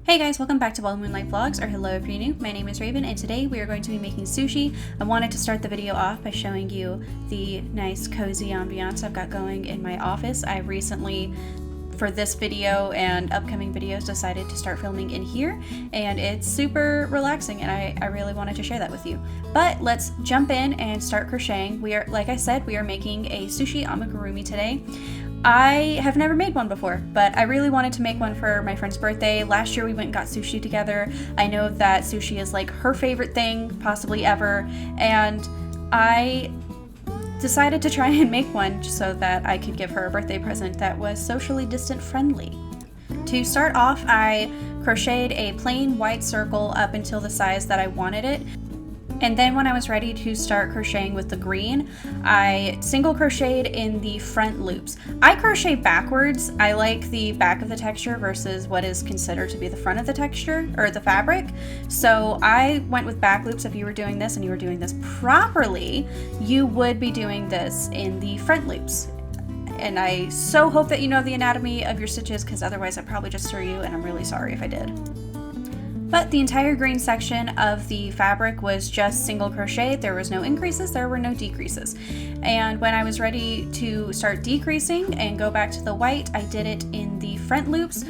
Hey guys, welcome back to Well Moonlight Vlogs, or hello if you're new. My name is Raven, and today we are going to be making sushi. I wanted to start the video off by showing you the nice cozy ambiance I've got going in my office. I recently, for this video and upcoming videos, decided to start filming in here, and it's super relaxing, and I really wanted to share that with you. But let's jump in and start crocheting. Like I said, we are making a sushi amigurumi today. I have never made one before, but I really wanted to make one for my friend's birthday. Last year we went and got sushi together. I know that sushi is like her favorite thing, possibly ever, and I decided to try and make one so that I could give her a birthday present that was socially distant friendly. To start off, I crocheted a plain white circle up until the size that I wanted it. And then when I was ready to start crocheting with the green, I single crocheted in the front loops. I crochet backwards. I like the back of the texture versus what is considered to be the front of the texture or the fabric. So I went with back loops. If you were doing this and you were doing this properly, you would be doing this in the front loops. And I so hope that you know the anatomy of your stitches, because otherwise I'd probably just threw you, and I'm really sorry if I did. But the entire green section of the fabric was just single crochet. There was no increases, there were no decreases. And when I was ready to start decreasing and go back to the white, I did it in the front loops.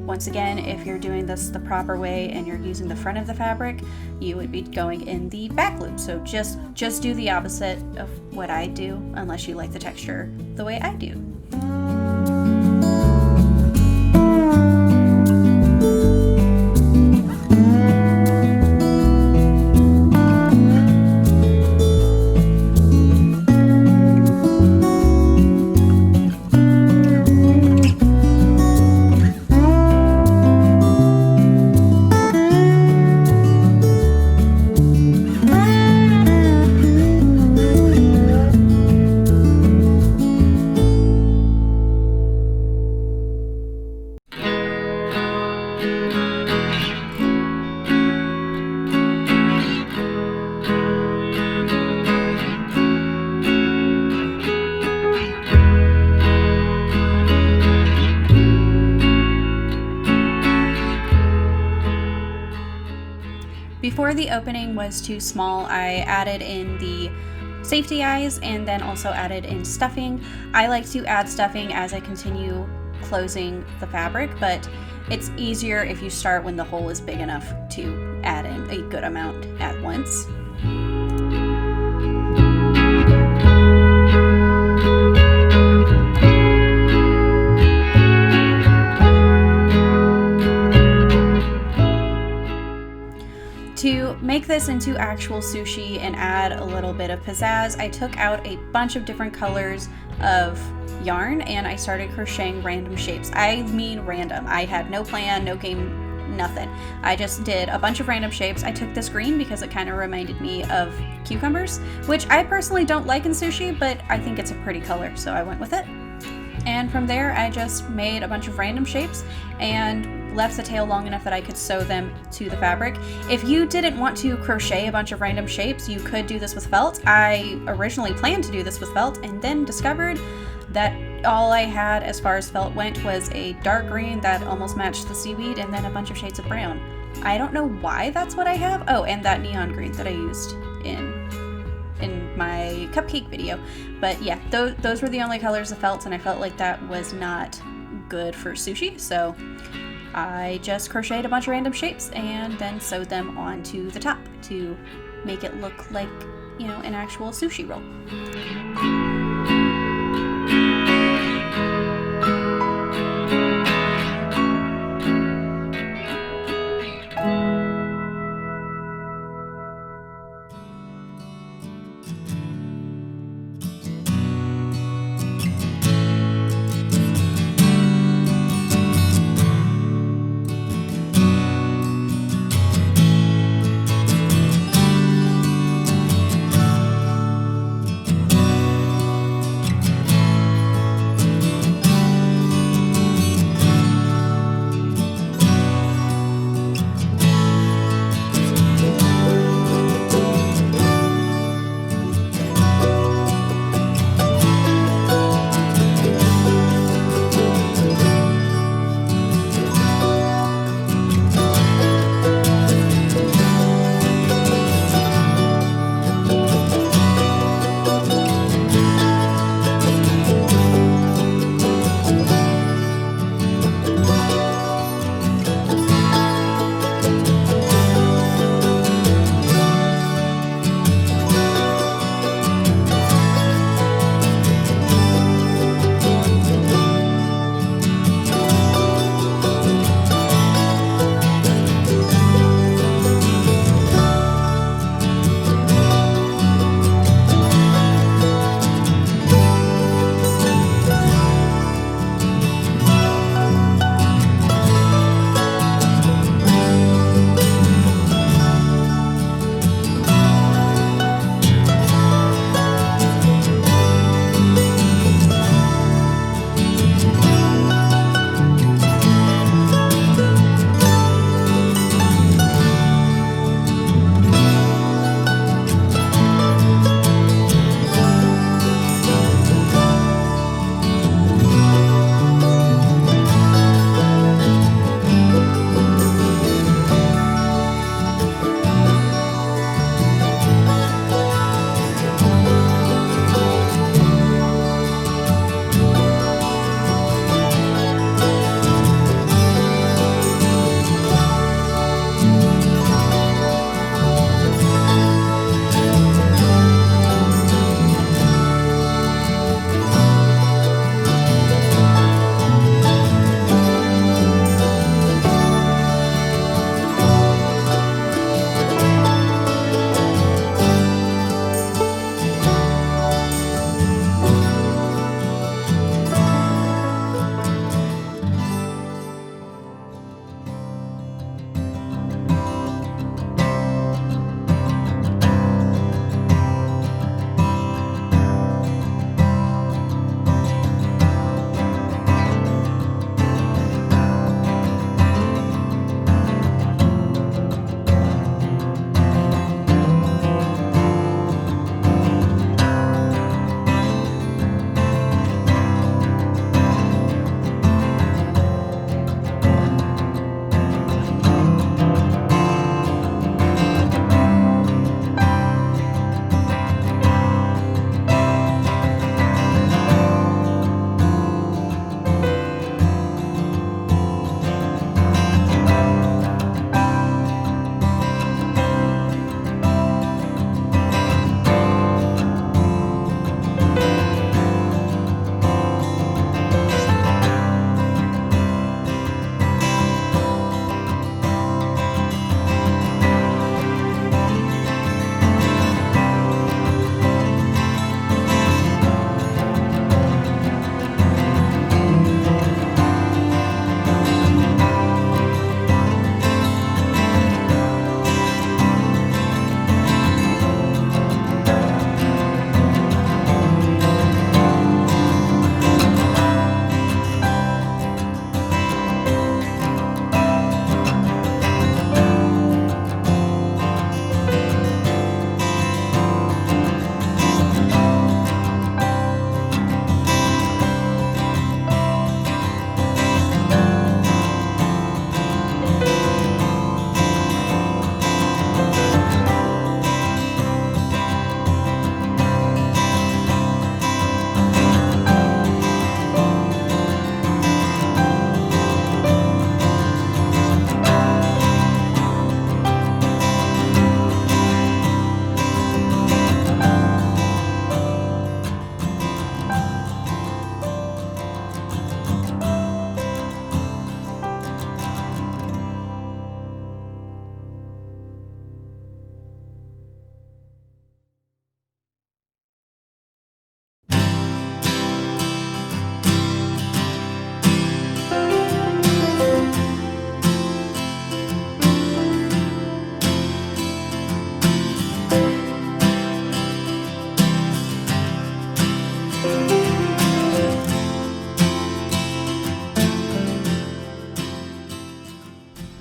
Once again, if you're doing this the proper way and you're using the front of the fabric, you would be going in the back loop. So just do the opposite of what I do, unless you like the texture the way I do. Before the opening was too small, I added in the safety eyes and then also added in stuffing. I like to add stuffing as I continue closing the fabric, but it's easier if you start when the hole is big enough to add in a good amount at once. To make this into actual sushi and add a little bit of pizzazz, I took out a bunch of different colors of yarn and I started crocheting random shapes. I mean random. I had no plan, no game, nothing. I just did a bunch of random shapes. I took this green because it kind of reminded me of cucumbers, which I personally don't like in sushi, but I think it's a pretty color, so I went with it. And from there, I just made a bunch of random shapes and left the tail long enough that I could sew them to the fabric. If you didn't want to crochet a bunch of random shapes, you could do this with felt. I originally planned to do this with felt and then discovered that all I had as far as felt went was a dark green that almost matched the seaweed and then a bunch of shades of brown. I don't know why that's what I have. Oh, and that neon green that I used in my cupcake video. But yeah, those were the only colors of felt, and I felt like that was not good for sushi, so I just crocheted a bunch of random shapes and then sewed them onto the top to make it look like, you know, an actual sushi roll.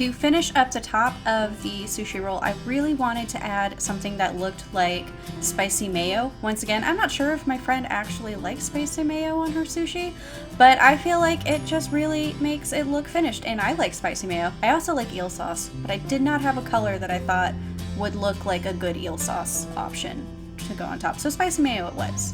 To finish up the top of the sushi roll, I really wanted to add something that looked like spicy mayo. Once again, I'm not sure if my friend actually likes spicy mayo on her sushi, but I feel like it just really makes it look finished, and I like spicy mayo. I also like eel sauce, but I did not have a color that I thought would look like a good eel sauce option to go on top. So spicy mayo it was.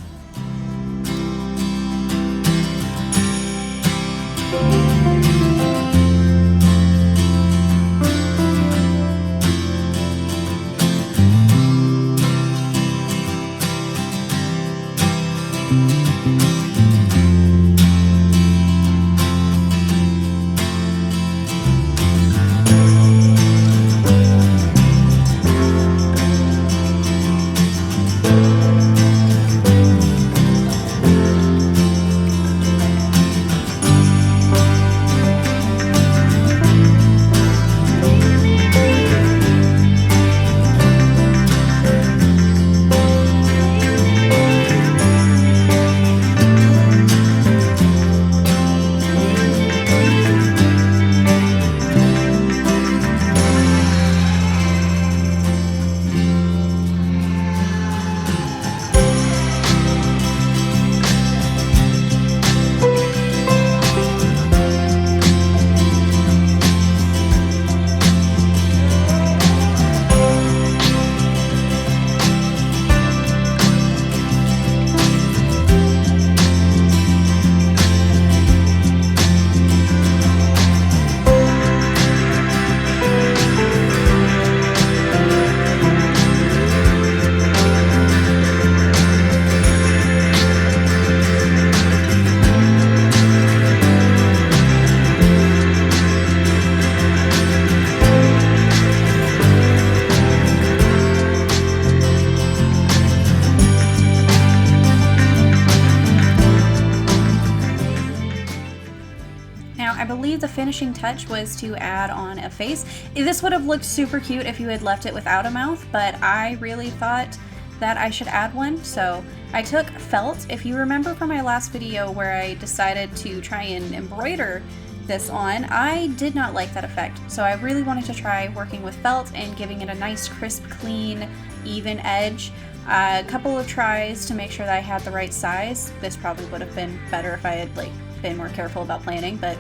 I believe the finishing touch was to add on a face. This would have looked super cute if you had left it without a mouth, but I really thought that I should add one. So I took felt. If you remember from my last video where I decided to try and embroider this on, I did not like that effect. So I really wanted to try working with felt and giving it a nice, crisp, clean, even edge. A couple of tries to make sure that I had the right size. This probably would have been better if I had been more careful about planning, but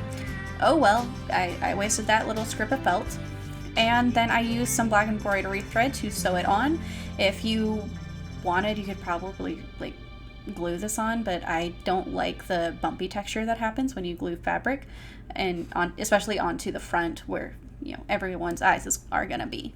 oh well, I wasted that little strip of felt. And then I used some black embroidery thread to sew it on. If you wanted, you could probably glue this on, but I don't like the bumpy texture that happens when you glue fabric, and especially onto the front where, you know, everyone's eyes are gonna be.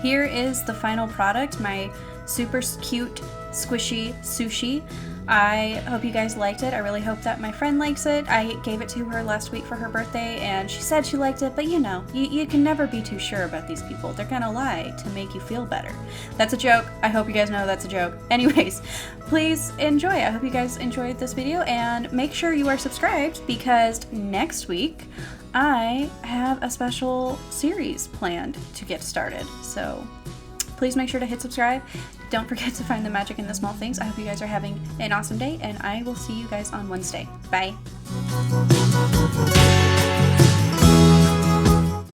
Here is the final product, my super cute squishy sushi. I hope you guys liked it. I really hope that my friend likes it. I gave it to her last week for her birthday and she said she liked it, but you know, you can never be too sure about these people. They're gonna lie to make you feel better. That's a joke. I hope you guys know that's a joke. Anyways, please enjoy. I hope you guys enjoyed this video and make sure you are subscribed because next week I have a special series planned to get started. So please make sure to hit subscribe. Don't forget to find the magic in the small things. I hope you guys are having an awesome day and I will see you guys on Wednesday. Bye.